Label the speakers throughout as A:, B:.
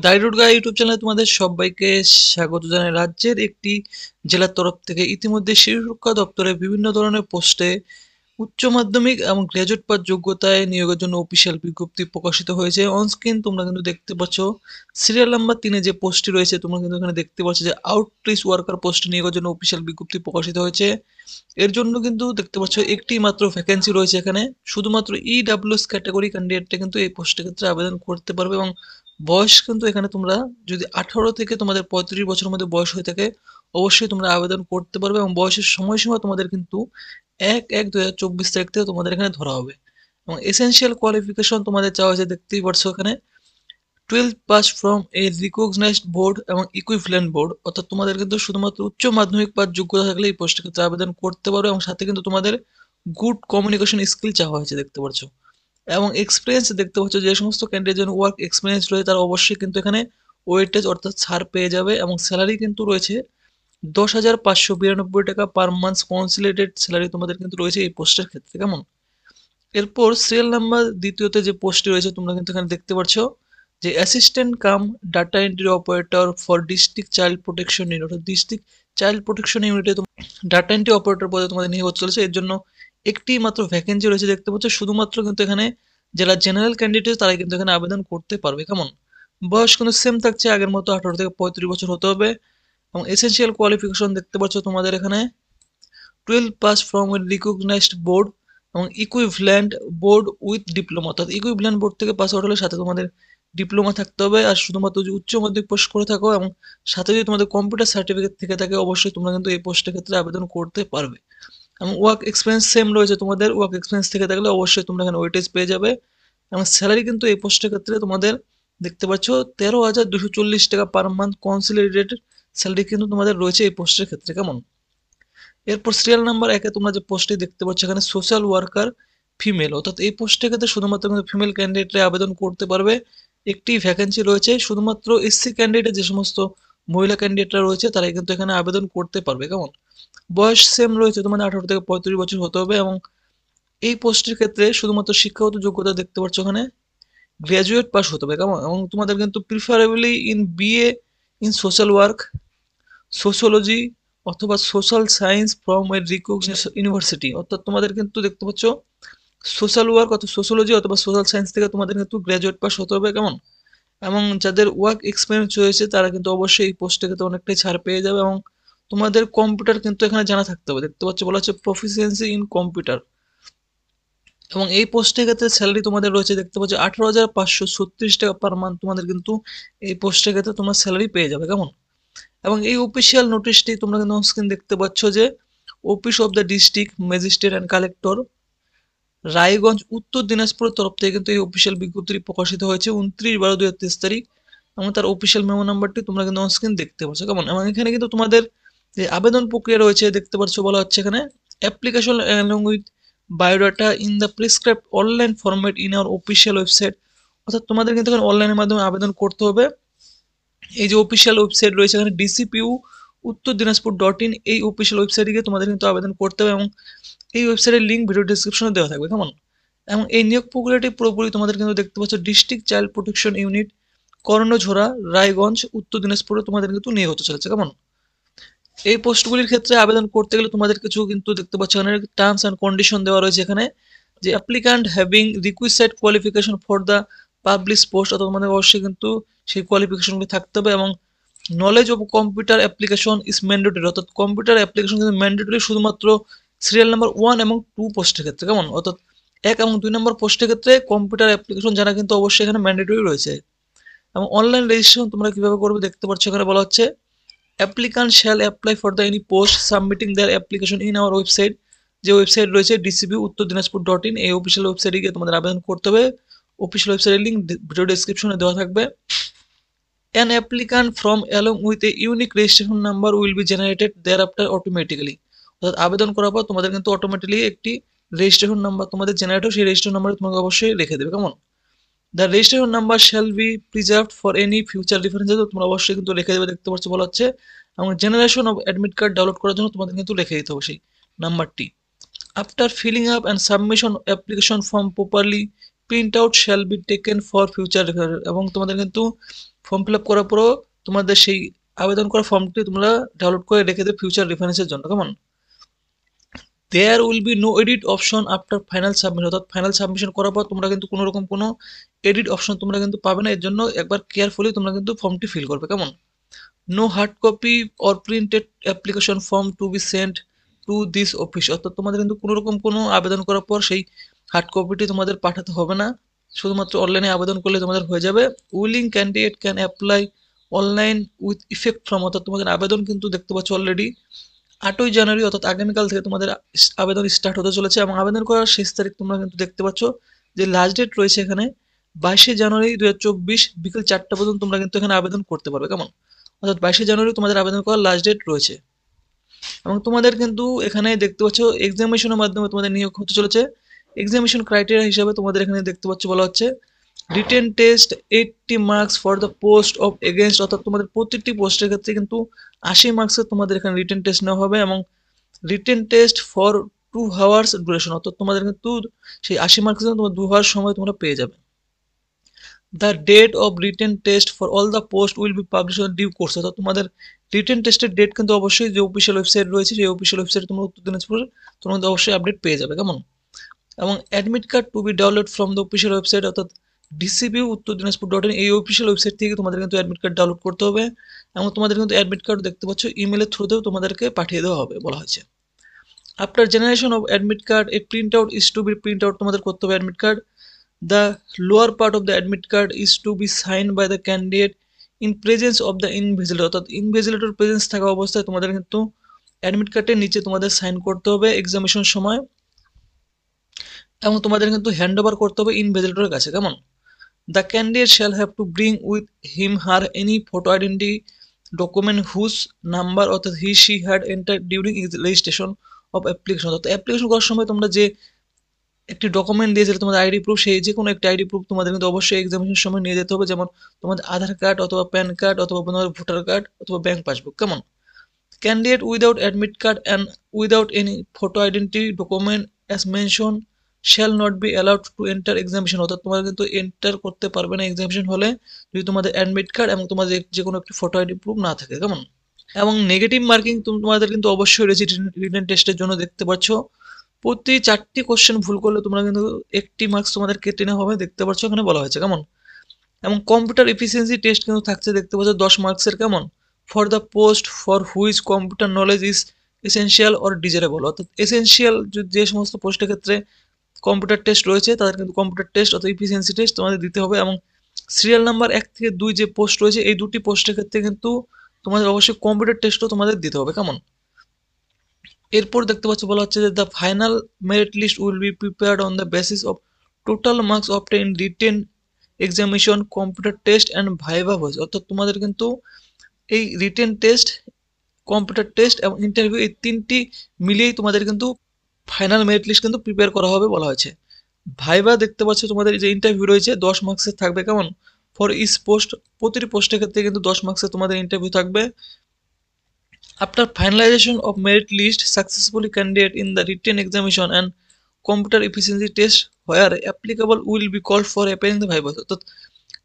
A: দাইরুড গাই YouTube চ্যানেলে তোমাদের সবাইকে স্বাগত জানাই। রাজ্যের একটি জেলার তরফ থেকে ইতিমধ্যে শিশু শিক্ষা দপ্তরে বিভিন্ন ধরনের পোস্টে উচ্চ মাধ্যমিক এবং গ্র্যাজুয়েট পাস যোগ্যতায় নিয়োগের জন্য অফিসিয়াল বিজ্ঞপ্তি প্রকাশিত হয়েছে। অন স্ক্রিন তোমরা কিন্তু দেখতে পাচ্ছ সিরিয়াল নাম্বার 3 যে পোস্টটি রয়েছে, তোমরা কিন্তু এখানে দেখতে পাচ্ছ যে আউটরিচ ওয়ার্কার পোস্টে নিয়োগের জন্য অফিসিয়াল বিজ্ঞপ্তি প্রকাশিত হয়েছে। এর জন্য কিন্তু দেখতে পাচ্ছ একটি মাত্র ভ্যাকেন্সি রয়েছে এখানে। শুধুমাত্র ইডব্লিউএস ক্যাটাগরি ক্যান্ডিডেটটা কিন্তু এই পোস্টের ক্ষেত্রে আবেদন করতে পারবে এবং বয়স কিন্তু এখানে তোমরা যদি 18 থেকে তোমাদের 35 বছরের মধ্যে বয়স হয়ে থাকে অবশ্যই তোমরা আবেদন করতে পারবে এবং বয়সের সময়সীমা তোমাদের কিন্তু 1/1/2024 তারিখ থেকে তোমাদের এখানে ধরা হবে। এবং এসেনশিয়াল কোয়ালিফিকেশন তোমাদের চাওয়া হয়েছে, দেখতেই পারছো এখানে 12th pass from a recognised board এবং ইকুইভ্যালেন্ট বোর্ড, অর্থাৎ তোমাদের কিন্তু শুধুমাত্র উচ্চ মাধ্যমিক পাস যোগ্যতা থাকলে এই পোস্টের ক্ষেত্রে আবেদন করতে পারো এবং সাথে কিন্তু তোমাদের গুড কমিউনিকেশন স্কিল চাওয়া হয়েছে দেখতে পাচ্ছ। এবং এক্সপিরিয়েন্স দেখতে পাচ্ছ যে সমস্ত ক্যান্ডিডেট জন্য ওয়ার্ক এক্সপিরিয়েন্স রয়েছে তারা অবশ্যই কিন্তু এখানে ওয়েটেজ অর্থাৎ ছাড় পেয়ে যাবে এবং স্যালারি কিন্তু রয়েছে 10,592 টাকা পার মান্থ কনসিলিডেটেড স্যালারি তোমাদের কিন্তু রয়েছে এই পোস্টের ক্ষেত্রে। কেমন? এরপর সিরিয়াল নাম্বার দ্বিতীয়তে যে পোস্টটি রয়েছে তোমরা কিন্তু এখানে দেখতে পাচ্ছ যে assistant cum data entry operator for district child protection unit, অর্থাৎ ডিস্ট্রিক্ট চাইল্ড প্রোটেকশন ইউনিটে ডাটা এন্ট্রি অপারেটর পদে তোমাদের নিয়োগ চলেছে। এর জন্য একটি মাত্র ভ্যাকেন্সি রয়েছে দেখতে পাচ্ছ। শুধুমাত্র কিন্তু এখানে যারা জেনারেল ক্যান্ডিডেট তারাই কিন্তু এখানে আবেদন করতে পারবে। কেমন? বয়স কিন্তু সেম থাকছে আগের মতো, 18 থেকে 35 বছর হতে হবে। এবং এসেনশিয়াল কোয়ালিফিকেশন দেখতে পাচ্ছ তোমাদের এখানে 12 pass from a recognised board এবং ইকুইভ্যালেন্ট বোর্ড উইথ ডিপ্লোমা, অর্থাৎ ইকুইভ্যালেন্ট বোর্ড থেকে পাস আউট হলে সাথে তোমাদের ডিপ্লোমা থাকতে হবে। আর শুধুমাত্র যদি উচ্চ মাধ্যমিক পাস করে থাকো এবং সাথে যদি তোমাদের কম্পিউটার সার্টিফিকেট থেকে থাকে অবশ্যই তোমরা কিন্তু এই পোস্টের ক্ষেত্রে আবেদন করতে পারবে। এবং ওয়ার্ক এক্সপিরিয়েন্স সেম রয়েছে তোমাদের, ওয়ার্ক এক্সপিরিয়েন্স থেকে থাকলে অবশ্যই তোমরা এখানে ওয়েটেজ পেয়ে যাবে। এবং স্যালারি কিন্তু এই পোস্টের ক্ষেত্রে তোমাদের দেখতে পাচ্ছ 13,240 টাকা পার মান্থ কনসিলিডেটেড স্যালারি কিন্তু তোমাদের রয়েছে এই পোস্টের ক্ষেত্রে। কেমন? এরপর সিরিয়াল নাম্বার 1 তোমরা যে পোস্টটি দেখতে পাচ্ছ এখানে সোশ্যাল ওয়ার্কার ফিমেল, অর্থাৎ এই পোস্টের ক্ষেত্রে শুধুমাত্র কিন্তু ফিমেল ক্যান্ডিডেটরা আবেদন করতে পারবে। একটি ভ্যাকেন্সি রয়েছে, শুধুমাত্র এসসি ক্যান্ডিডেট যে সমস্ত মহিলা ক্যান্ডিডেটরা রয়েছে তারাই কিন্তু এখানে আবেদন করতে পারবে। কেমন? বয়স সেম রয়েছে, তোমাদের 18 থেকে 35 বছর হতে হবে এবং এই পোস্টের ক্ষেত্রে শুধুমাত্র শিক্ষাগত যোগ্যতা দেখতে পাচ্ছ এখানে গ্র্যাজুয়েট পাস হতে হবে। কেমন? এবং তোমাদের কিন্তু preferably in BA in social work, sociology অথবা social science from a recognised university, অর্থাৎ তোমাদের কিন্তু দেখতে পাচ্ছ সোশ্যাল ওয়ার্ক অথবা সোশিওলজি অথবা সোশ্যাল সায়েন্স থেকে তোমাদের কিন্তু গ্র্যাজুয়েট পাস হতে হবে। কেমন? এবং যাদের ওয়ার্ক এক্সপিরিয়েন্স রয়েছে তারা কিন্তু অবশ্যই এই পোস্টে কিন্তু অনেকটাই ছাড় পেয়ে যাবে এবং তোমাদের কম্পিউটার কিন্তু এখানে জানা থাকতে হবে। দেখতে পাচ্ছ বলা হচ্ছে প্রফিসিয়েন্সি ইন কম্পিউটার। এবং এই পোস্টের ক্ষেত্রে স্যালারি তোমাদের রয়েছে দেখতে পাচ্ছ 18,536 টাকা পার মান্থ তোমাদের কিন্তু এই পোস্টের ক্ষেত্রে তোমার স্যালারি পেয়ে যাবে। কেমন? এবং এই অফিসিয়াল নোটিশটি তোমরা কিন্তু স্ক্রিন দেখতে পাচ্ছ যে office of the district magistrate and collector Raiganj উত্তর দিনাজপুরের তরফ থেকে কিন্তু এই অফিসিয়াল বিজ্ঞপ্তিটি প্রকাশিত হয়েছে 29/12/2023 তারিখ। এবং তার অফিসিয়াল মেমো নাম্বারটি তোমরা কিন্তু স্ক্রিন দেখতে পাচ্ছ। কেমন? এবং এখানে কিন্তু তোমাদের যে আবেদন প্রক্রিয়া রয়েছে দেখতে পাচ্ছ বলা হচ্ছে এখানে application along with biodata in the prescribed online format in our official website, অর্থাৎ তোমাদের কিন্তু এখানে অনলাইনের মাধ্যমে আবেদন করতে হবে। এই যে অফিসিয়াল ওয়েবসাইট রয়েছে এখানে ডিসিপিউ উত্তর দিনাজপুর .in, এই অফিসিয়াল ওয়েবসাইটে গিয়ে তোমাদের কিন্তু আবেদন করতে হবে এবং এই ওয়েবসাইটের লিঙ্ক ভিডিও ডেসক্রিপশনে দেওয়া থাকবে। কেমন? এবং এই নিয়োগ প্রক্রিয়াটি পুরোপুরি তোমাদের কিন্তু দেখতে পাচ্ছ district child protection unit Karnajora Raiganj উত্তর দিনাজপুরে তোমাদের কিন্তু নিয়োগ হতে চলেছে। কেমন? এই পোস্টগুলির ক্ষেত্রে আবেদন করতে গেলে তোমাদের কিছু কিন্তু দেখতে পাচ্ছ এখানে টার্মস অ্যান্ড কন্ডিশন দেওয়া রয়েছে এখানে যে applicant having রিকুইসাইড qualification for the publish post, অর্থাৎ তোমাদের অবশ্যই কিন্তু সেই কোয়ালিফিকেশনগুলি থাকতে হবে এবং knowledge of computer application is mandatory, অর্থাৎ কম্পিউটার অ্যাপ্লিকেশন কিন্তু ম্যান্ডেটরি শুধুমাত্র সিরিয়াল নাম্বার 1 এবং 2 পোস্টের ক্ষেত্রে। কেমন? অর্থাৎ 1 এবং 2 নম্বর পোস্টের ক্ষেত্রে কম্পিউটার অ্যাপ্লিকেশন জানা কিন্তু অবশ্যই এখানে ম্যান্ডেটরি রয়েছে। এবং অনলাইন রেজিস্ট্রেশন তোমরা কিভাবে করবে দেখতে পাচ্ছ এখানে বলা হচ্ছে applicant shall apply for the any post submitting their application in our website, যে ওয়েবসাইট রয়েছে ডিসিপি উত্তর দিনাজপুর .in, এই অফিসিয়াল ওয়েবসাইটে গিয়ে তোমাদের আবেদন করতে হবে। অফিসিয়াল ওয়েবসাইটের লিঙ্ক ভিডিও ডেসক্রিপশনে দেওয়া থাকবে। An applicant from along with a unique registration number will be generated thereafter automatically, অর্থাৎ আবেদন করার পর তোমাদের কিন্তু অটোমেটিক্যালি একটি রেজিস্ট্রেশন নাম্বার তোমাদের জেনারেট হয়, সেই রেজিস্ট্রেশন নাম্বারে তোমাকে অবশ্যই রেখে দেবে। কেমন? The registration number shall be preserved for any future references, তোমরা অবশ্যই কিন্তু রেখে দেবে দেখতে পাচ্ছ বলা হচ্ছে। এবং generation of admit card download করার জন্য তোমাদের কিন্তু রেখে দিতে হবে সেই নাম্বারটি। After filling up and submission application form properly print out shall be taken for future reference, এবং তোমাদের কিন্তু ফর্ম ফিল আপ করার পরও তোমাদের সেই আবেদন করা ফর্মটি তোমরা ডাউনলোড করে রেখে দেবে ফিউচার রেফারেন্সের জন্য। কেমন? There will be no edit option after final submission, অর্থাৎ ফাইনাল সাবমিশন করার পর তোমরা কিন্তু কোনো রকম কোনো এডিট অপশন তোমরা কিন্তু পাবে না। এর জন্য একবার কেয়ারফুলি তোমরা কিন্তু ফর্মটি ফিল করবে। কেমন? No hard copy or printed application form to be sent to this office, অর্থাৎ তোমাদের কিন্তু কোনো রকম কোনো আবেদন করার পর সেই হার্ড কপিটি তোমাদের পাঠাতে হবে না, শুধুমাত্র অনলাইনে আবেদন করলে তোমাদের হয়ে যাবে। Willing candidate can apply online with effect from, অর্থাৎ তোমাদের আবেদন কিন্তু দেখতে পাচ্ছ অলরেডি 8ই জানুয়ারি অর্থাৎ আগামীকাল থেকে তোমাদের আবেদন স্টার্ট হতে চলেছে, এবং আবেদন করার শেষ তারিখ তোমরা কিন্তু দেখতে পাচ্ছ যে লাস্ট ডেট রয়েছে এখানে 22শে জানুয়ারি 2024 বিকেল 4টা পর্যন্ত তোমরা কিন্তু এখানে আবেদন করতে পারবে। কেমন? অর্থাৎ 22শে জানুয়ারি তোমাদের আবেদন করার লাস্ট ডেট রয়েছে, এবং তোমাদের কিন্তু এখানে দেখতে পাচ্ছ এক্সামিনেশনের মাধ্যমে তোমাদের নিয়োগ হতে চলেছে। এক্সামিনেশন ক্রাইটেরিয়া হিসাবে তোমাদের এখানে দেখতে পাচ্ছ বলা হচ্ছে written test 80 marks for the post of against, অর্থাৎ তোমাদের প্রতিটি পোস্টের ক্ষেত্রে কিন্তু 80 মার্কসের তোমাদের এখানে রিটেন টেস্ট নেওয়া হবে, এবং written test for 2 hours duration, অর্থাৎ তোমাদের কিন্তু সেই 80 মার্কসের জন্য তোমার 2 আওয়ার সময় তোমরা পেয়ে যাবে। The date of written test for all the post will be publish on due course, অর্থাৎ তোমাদের রিটেন টেস্টের ডেট কিন্তু অবশ্যই যে অফিসিয়াল ওয়েবসাইট রয়েছে সেই অফিসিয়াল ওয়েবসাইটে তোমরা উত্তর দিনাজপুর তোমরা অবশ্যই আপডেট পেয়ে যাবে। কেমন? এবং admit card to be download from the official website, অর্থাৎ ডিসিবি উত্তর দিনাজপুর .in এই অফিসিয়াল ওয়েবসাইট থেকে তোমাদের কিন্তু অ্যাডমিট কার্ড ডাউনলোড করতে হবে, এবং তোমাদের কিন্তু অ্যাডমিট কার্ড দেখতে পাচ্ছ ইমেলের থ্রুতেও তোমাদেরকে পাঠিয়ে দেওয়া হবে বলা হয়েছে। After generation of admit card a print out is to be print out, তোমাদের করতে হবে admit card. The lower part of the admit card is to be signed by the candidate in presence of the invigilator, অর্থাৎ invigilator presence থাকা অবস্থায় তোমাদের কিন্তু admit কার্ডের নিচে তোমাদের সাইন করতে হবে এক্সামিনেশন সময়, এবং তোমাদের কিন্তু হ্যান্ড ওভার করতে হবে ইনভিজিলেটরের কাছে। কেমন? The candidate shall have to bring with him her any photo identity document whose number, অর্থাৎ he she had enter during registration of application, অর্থাৎ অ্যাপ্লিকেশন করার সময় তোমরা যে একটি ডকুমেন্ট দিয়েছিলে তোমাদের আইডি প্রুফ, সেই যে কোনো একটি আইডি প্রুফ তোমাদের কিন্তু অবশ্যই এক্সামিনেশন সময় নিয়ে যেতে হবে, যেমন তোমাদের আধার কার্ড অথবা প্যান কার্ড অথবা তোমাদের ভোটার কার্ড অথবা ব্যাংক পাসবুক। কেমন? Candidate without admit card and without any photo identity document as mention shall not be allowed to enter examination, অর্থাৎ তোমরা কিন্তু এন্টার করতে পারবে না এক্সামিনেশন হলে যদি তোমাদের অ্যাডমিট কার্ড এবং তোমাদের যে কোনো একটি ফটো আইডি প্রুফ না থাকে। কেমন? এবং নেগেটিভ মার্কিং তোমাদের কিন্তু অবশ্যই রয়েছে রিটেন টেস্টের জন্য, দেখতে পাচ্ছ প্রতি 4টি কোশ্চেন ভুল করলে তোমরা কিন্তু 1টি মার্কস তোমাদের কেটে নেওয়া হবে, দেখতে পাচ্ছ এখানে বলা হয়েছে। কেমন? এবং কম্পিউটার এফিসিয়েন্সি টেস্ট কিন্তু থাকছে, দেখতে পাচ্ছ 10 মার্কসের। কেমন? For the post for which computer knowledge is essential or desirable, অর্থাৎ এসেনশিয়াল যে সমস্ত পোস্টের ক্ষেত্রে কম্পিউটার টেস্ট রয়েছে তাদের কিন্তু কম্পিউটার টেস্ট অর্থাৎ এফিসিয়েন্সি টেস্ট তোমাদের দিতে হবে, এবং সিরিয়াল নাম্বার 1 থেকে 2 যে পোস্ট রয়েছে এই দুটি পোস্টের ক্ষেত্রে কিন্তু তোমাদের অবশ্যই কম্পিউটার টেস্টও তোমাদের দিতে হবে। কেমন? এরপর দেখতে পাচ্ছ বলা হচ্ছে যে the final merit list will be prepared on the basis of total marks obtain in written examination computer test and viva voce, অর্থাৎ তোমাদের কিন্তু এই রিটেন টেস্ট কম্পিউটার টেস্ট এবং ইন্টারভিউ এই 3টি মিলিয়েই তোমাদের কিন্তু ফাইনাল মেরিট লিস্ট কিন্তু প্রিপেয়ার করা হবে বলা হয়েছে। ভাইভা দেখতে পাচ্ছ তোমাদের যে ইন্টারভিউ রয়েছে 10 মার্কসের থাকবে। কেমন? ফর ইচ পোস্ট, প্রতিটি পোস্টের ক্ষেত্রে কিন্তু 10 মার্কসের তোমাদের ইন্টারভিউ থাকবে। After finalization of merit list, successfully candidate in the written examination and computer efficiency test where applicable will be called for appearing the viva, অর্থাৎ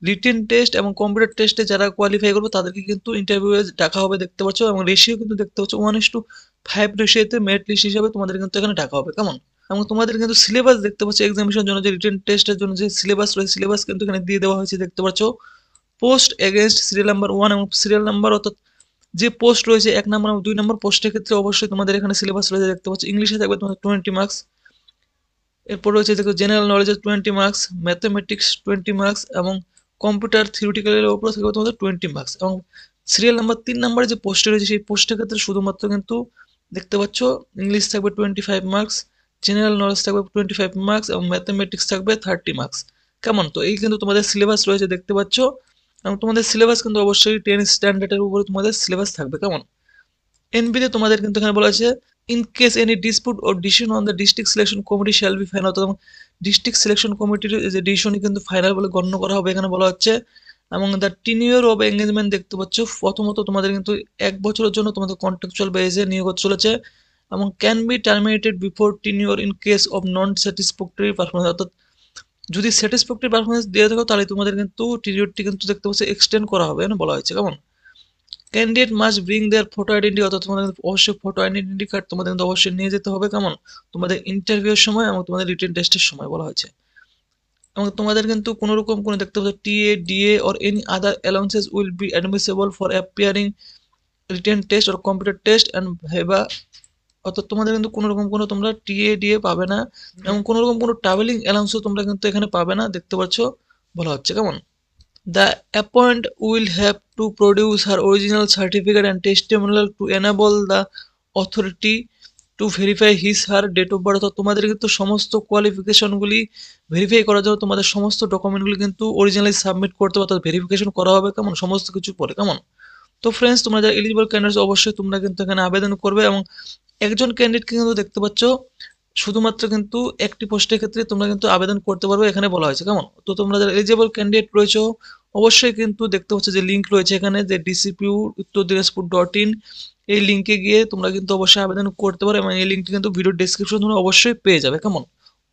A: রিটেন টেস্ট এবং কম্পিউটার টেস্টে যারা কোয়ালিফাই করবে তাদেরকে কিন্তু ইন্টারভিউয়ে ডাকা হবে, দেখতে পাচ্ছ, এবং রেশিও কিন্তু দেখতে পাচ্ছ 1:5 রেশিওতে মেরিট লিস্ট হিসাবে তোমাদের কিন্তু এখানে ডাকা হবে। কেমন? এবং তোমাদের কিন্তু সিলেবাস দেখতে পাচ্ছ এক্সামিনেশনের জন্য যে রিটেন টেস্টের জন্য যে সিলেবাস রয়েছে সিলেবাস কিন্তু এখানে দিয়ে দেওয়া হয়েছে, দেখতে পাচ্ছ। পোস্ট এগেনস্ট সিরিয়াল নাম্বার 1 এবং সিরিয়াল নাম্বার অর্থাৎ যে পোস্ট রয়েছে 1 নম্বর এবং 2 নম্বর পোস্টের ক্ষেত্রে অবশ্যই তোমাদের এখানে সিলেবাস রয়েছে, দেখতে পাচ্ছ। ইংলিশে থাকবে তোমাদের 20 মার্কস, এরপর রয়েছে দেখো জেনারেল নলেজের 20 মার্কস, ম্যাথমেটিক্স 20 মার্কস, এবং কম্পিউটার থিওরিটিক্যালের উপর থাকবে তোমাদের 20 মার্কস। এবং সিরিয়াল নাম্বার 3 নম্বরে যে পোস্টে রয়েছে সেই পোস্টের ক্ষেত্রে শুধুমাত্র কিন্তু দেখতে পাচ্ছ ইংলিশ থাকবে 25 মার্কস, জেনারেল নলেজ থাকবে 25 মার্কস, এবং ম্যাথমেটিক্স থাকবে 30 মার্কস। কেমন? তো এই কিন্তু তোমাদের সিলেবাস রয়েছে, দেখতে পাচ্ছ, এবং তোমাদের সিলেবাস কিন্তু অবশ্যই 10 স্ট্যান্ডার্ডের উপরে তোমাদের সিলেবাস থাকবে। কেমন? এনবিতে তোমাদের কিন্তু এখানে বলা আছে in case any dispute or decision on the district selection committee shall be final, এবং ডিস্ট্রিক্ট সিলেকশন কমিটির যে ডিসিশনই কিন্তু ফাইনাল বলে গণ্য করা হবে এখানে বলা হচ্ছে। এবং দ্য টেনিউর অফ এঙ্গেজমেন্ট দেখতে পাচ্ছ প্রথমত তোমাদের কিন্তু 1 বছরের জন্য তোমাদের কন্ট্রাকচুয়াল বেসিসে নিয়োগ হতে চলেছে, এবং can be terminated before tenure in case of non satisfactory performance, অর্থাৎ যদি স্যাটিসফ্যাক্টরি পারফরমেন্স দিয়ে থাকো তাহলে তোমাদের কিন্তু পিরিয়ডটি কিন্তু দেখতে পাচ্ছ এক্সটেন্ড করা হবে বলা হয়েছে। কেমন? Candidate must bring their photo identity, অর্থাৎ তোমাদের অবশ্যই ফটো আইডেন্টি কার্ড তোমাদের কিন্তু অবশ্যই নিয়ে যেতে হবে। কেমন? তোমাদের ইন্টারভিউর সময় এবং তোমাদের রিটেন টেস্টের সময় বলা হয়েছে। এবং তোমাদের কিন্তু কোনো রকম কোনো দেখতে পাচ্ছ TA DA or any other allowances will be admissible for appearing written test or computer test and viva, অর্থাৎ তোমাদের কিন্তু কোনো রকম কোনো তোমরা টিএ ডিএ পাবে না এবং কোনো রকম কোনো ট্রাভেলিং অ্যালাউন্সও তোমরা কিন্তু এখানে পাবে না দেখতে পাচ্ছ বলা হচ্ছে। কেমন? The applicant will have to produce her original certificate and testimonial to enable the authority to verify his/her date of birth, অর্থাৎ তোমাদের কিন্তু সমস্ত কোয়ালিফিকেশনগুলি ভেরিফাই করার জন্য তোমাদের সমস্ত ডকুমেন্টগুলি কিন্তু অরিজিনালি সাবমিট করতে হবে, অর্থাৎ ভেরিফিকেশন করা হবে। কেমন? সমস্ত কিছু পরে। কেমন? তো ফ্রেন্ডস, তোমরা যারা এলিজিবল ক্যান্ডিডেটস অবশ্যই তোমরা কিন্তু এখানে আবেদন করবে এবং একজন ক্যান্ডিডেটকে কিন্তু দেখতে পাচ্ছ শুধুমাত্র কিন্তু একটি পোস্টের ক্ষেত্রে তোমরা কিন্তু আবেদন করতে পারবে এখানে বলা হয়েছে। কেমন? তো তোমরা যারা এলিজিবল ক্যান্ডিডেট রয়েছো অবশ্যই কিন্তু দেখতে পাচ্ছ যে লিঙ্ক রয়েছে এখানে, যে ডিসিপিউ উত্তর দিনাজপুর .in, এই লিঙ্কে গিয়ে তোমরা কিন্তু অবশ্যই আবেদন করতে পারো এবং এই লিঙ্কটি কিন্তু ভিডিও ডেসক্রিপশন তোমরা অবশ্যই পেয়ে যাবে। কেমন?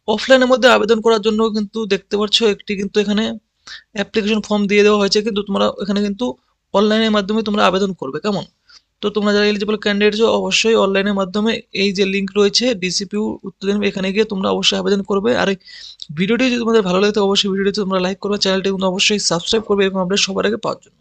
A: অফলাইনের মধ্যে আবেদন করার জন্য কিন্তু দেখতে পাচ্ছ একটি কিন্তু এখানে অ্যাপ্লিকেশন ফর্ম দিয়ে দেওয়া হয়েছে, কিন্তু তোমরা এখানে কিন্তু অনলাইনের মাধ্যমে তোমরা আবেদন করবে। কেমন? তো তোমরা যারা এলিজিবল ক্যান্ডিডেটস অবশ্যই অনলাইনের মাধ্যমে এই যে লিঙ্ক রয়েছে ডিসিপিউ উত্তর দিনাজপুর, এখানে গিয়ে তোমরা অবশ্যই আবেদন করবে। আর এই ভিডিওটি যদি তোমাদের ভালো লাগে তো অবশ্যই ভিডিওটি তোমরা লাইক করবে, চ্যানেলটি কিন্তু অবশ্যই সাবস্ক্রাইব করবে এরকম আপডেট সবার আগে পাওয়ার জন্য।